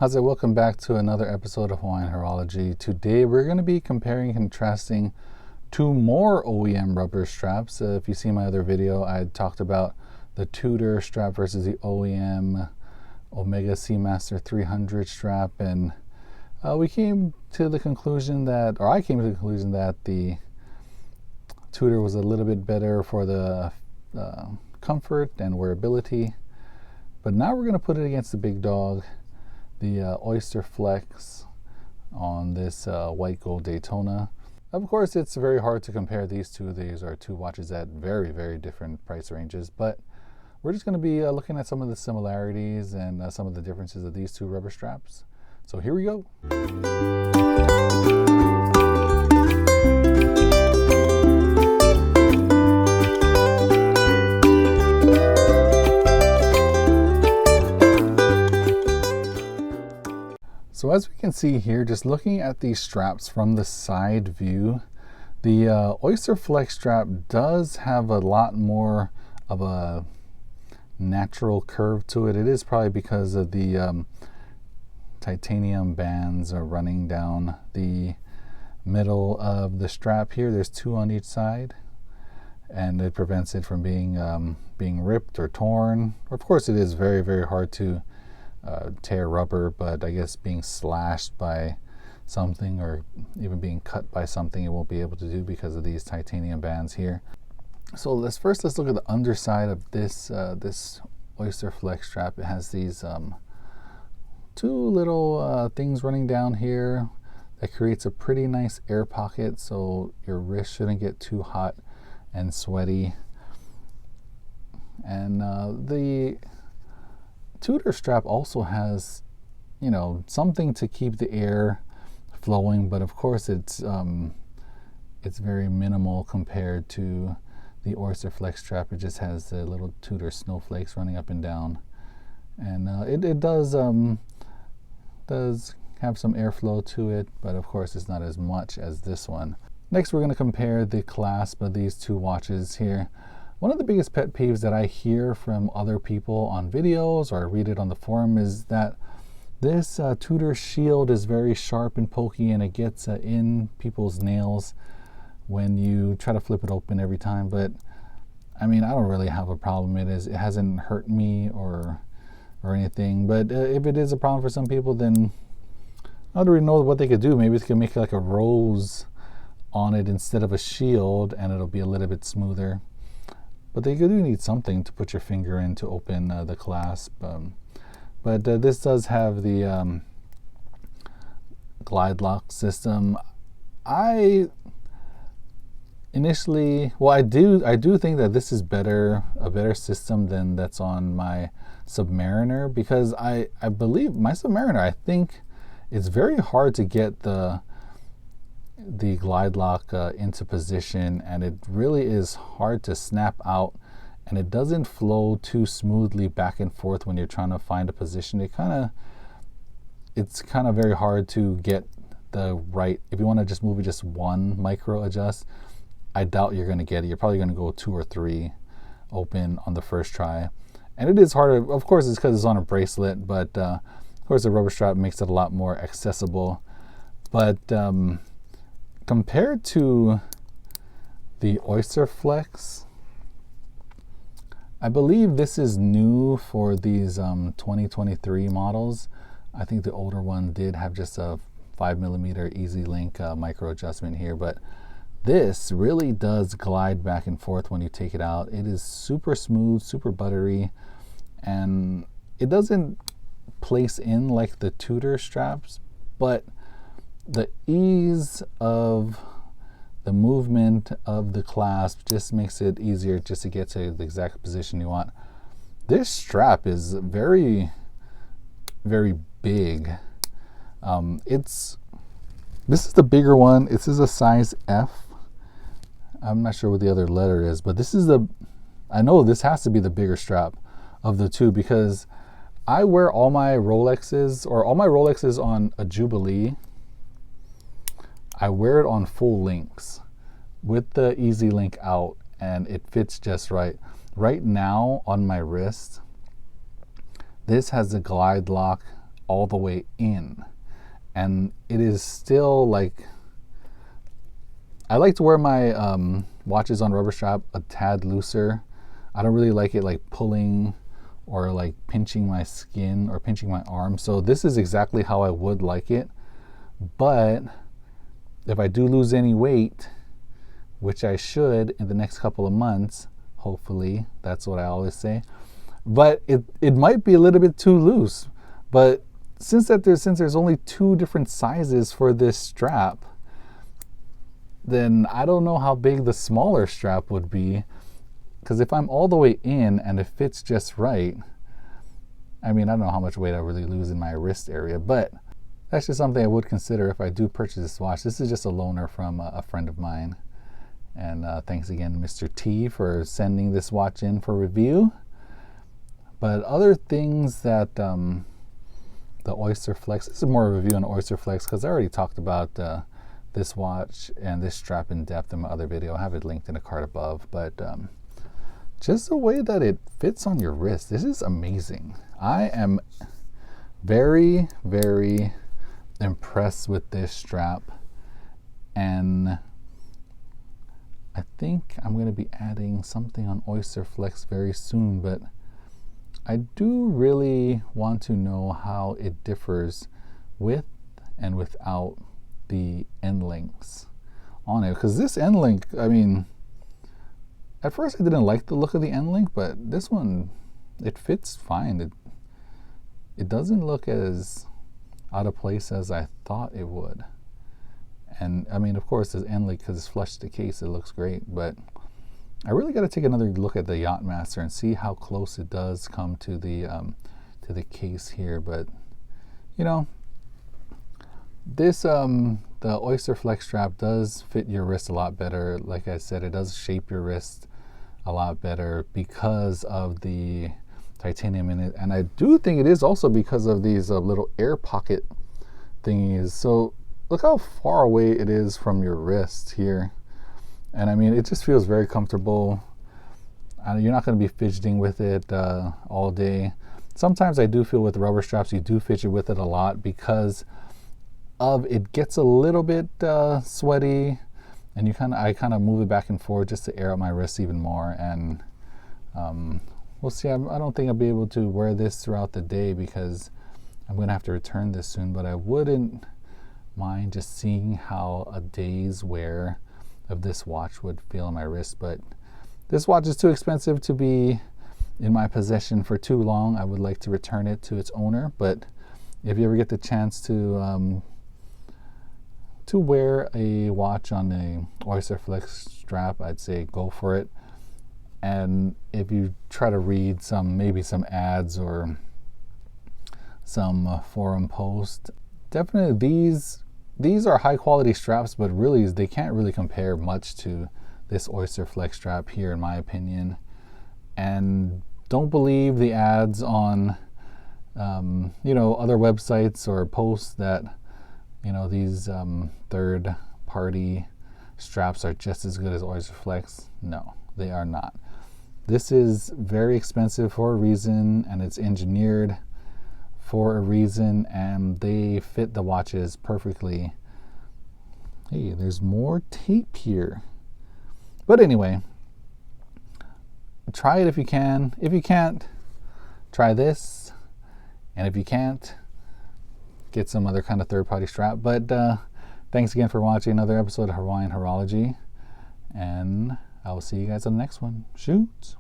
How's it? Welcome back to another episode of Hawaiian Horology. Today we're going to be comparing and contrasting two more OEM rubber straps. If you see my other video, I talked about the Tudor strap versus the OEM Omega Seamaster 300 strap, and we came to the conclusion that, or I came to the conclusion that the Tudor was a little bit better for the comfort and wearability. But now we're going to put it against the big dog, the Oysterflex on this white gold Daytona. Of course, it's very hard to compare these two. These are two watches at very, very different price ranges, but we're just going to be looking at some of the similarities and some of the differences of these two rubber straps. So here we go. So as we can see here, just looking at these straps from the side view, the Oysterflex strap does have a lot more of a natural curve to it. It is probably because of the titanium bands are running down the middle of the strap here. There's two on each side, and it prevents it from being ripped or torn. Of course, it is very, very hard to tear rubber, but I guess being slashed by something or even being cut by something, it won't be able to do because of these titanium bands here. So let's look at the underside of this this Oysterflex strap. It has these two little things running down here that creates a pretty nice air pocket, so your wrist shouldn't get too hot and sweaty. And the Tudor strap also has, you know, something to keep the air flowing, but of course it's very minimal compared to the Oysterflex strap. It just has the little Tudor snowflakes running up and down, and it does have some airflow to it, but of course it's not as much as this one. Next, we're going to compare the clasp of these two watches here. One of the biggest pet peeves that I hear from other people on videos, or I read it on the forum, is that this Tudor shield is very sharp and pokey, and it gets in people's nails when you try to flip it open every time. But I mean, I don't really have a problem. It hasn't hurt me or anything. But if it is a problem for some people, then I don't really know what they could do. Maybe they can make like a rose on it instead of a shield, and it'll be a little bit smoother. But they do need something to put your finger in to open the clasp. But this does have the glide lock system. I do think that this is a better system than that's on my Submariner, because I believe my Submariner, I think it's very hard to get the glide lock into position, and it really is hard to snap out, and it doesn't flow too smoothly back and forth when you're trying to find a position. It's kind of very hard to get the right, if you want to just move it just one micro adjust, I doubt you're going to get it. You're probably going to go 2 or 3 open on the first try, and it is harder. Of course, it's because it's on a bracelet, but of course the rubber strap makes it a lot more accessible. But compared to the Oysterflex, I believe this is new for these 2023 models. I think the older one did have just a 5mm Easy Link micro adjustment here, but this really does glide back and forth when you take it out. It is super smooth, super buttery, and it doesn't place in like the Tudor straps, but the ease of the movement of the clasp just makes it easier just to get to the exact position you want. This strap is very, very big. This is the bigger one. This is a size F. I'm not sure what the other letter is, but I know this has to be the bigger strap of the two, because I wear all my Rolexes on a Jubilee. I wear it on full links with the Easy Link out, and it fits just right. Right now on my wrist, this has a glide lock all the way in, and it is still like, I like to wear my watches on rubber strap a tad looser. I don't really like it like pulling or like pinching my skin or pinching my arm. So this is exactly how I would like it. But if I do lose any weight, which I should in the next couple of months, hopefully, that's what I always say. But it might be a little bit too loose. But since there's only 2 different sizes for this strap, then I don't know how big the smaller strap would be. Because if I'm all the way in and it fits just right, I mean, I don't know how much weight I really lose in my wrist area, but that's just something I would consider if I do purchase this watch. This is just a loaner from a friend of mine. And thanks again, Mr. T, for sending this watch in for review. But other things that the Oysterflex, this is more of a review on Oysterflex because I already talked about this watch and this strap in depth in my other video. I have it linked in the card above, but just the way that it fits on your wrist, this is amazing. I am very, very impressed with this strap, and I think I'm going to be adding something on Oysterflex very soon, but I do really want to know how it differs with and without the end links on it, because this end link, I mean, at first I didn't like the look of the end link, but this one, it fits fine. It doesn't look as out of place as I thought it would. And I mean, of course, this end link, because it's flush to the case, it looks great, but I really got to take another look at the Yachtmaster and see how close it does come to the case here. But you know, this the Oysterflex strap does fit your wrist a lot better. Like I said, it does shape your wrist a lot better because of the titanium in it, and I do think it is also because of these little air pocket thingies. So look how far away it is from your wrist here, and I mean, it just feels very comfortable. You're not going to be fidgeting with it all day. Sometimes I do feel with rubber straps you do fidget with it a lot because of it gets a little bit sweaty, and I kind of move it back and forth just to air out my wrists even more. And we'll see. I don't think I'll be able to wear this throughout the day because I'm going to have to return this soon, but I wouldn't mind just seeing how a day's wear of this watch would feel on my wrist. But this watch is too expensive to be in my possession for too long. I would like to return it to its owner, but if you ever get the chance to wear a watch on a Oysterflex strap, I'd say go for it. And if you try to read maybe some ads or some forum posts, definitely these are high quality straps, but really they can't really compare much to this Oysterflex strap here, in my opinion. And don't believe the ads on other websites or posts that these third party straps are just as good as Oysterflex. No, they are not. This is very expensive for a reason, and it's engineered for a reason, and they fit the watches perfectly. Hey, there's more tape here. But anyway, try it if you can. If you can't, try this. And if you can't, get some other kind of third-party strap. But thanks again for watching another episode of Hawaiian Horology. And I will see you guys on the next one. Shoot!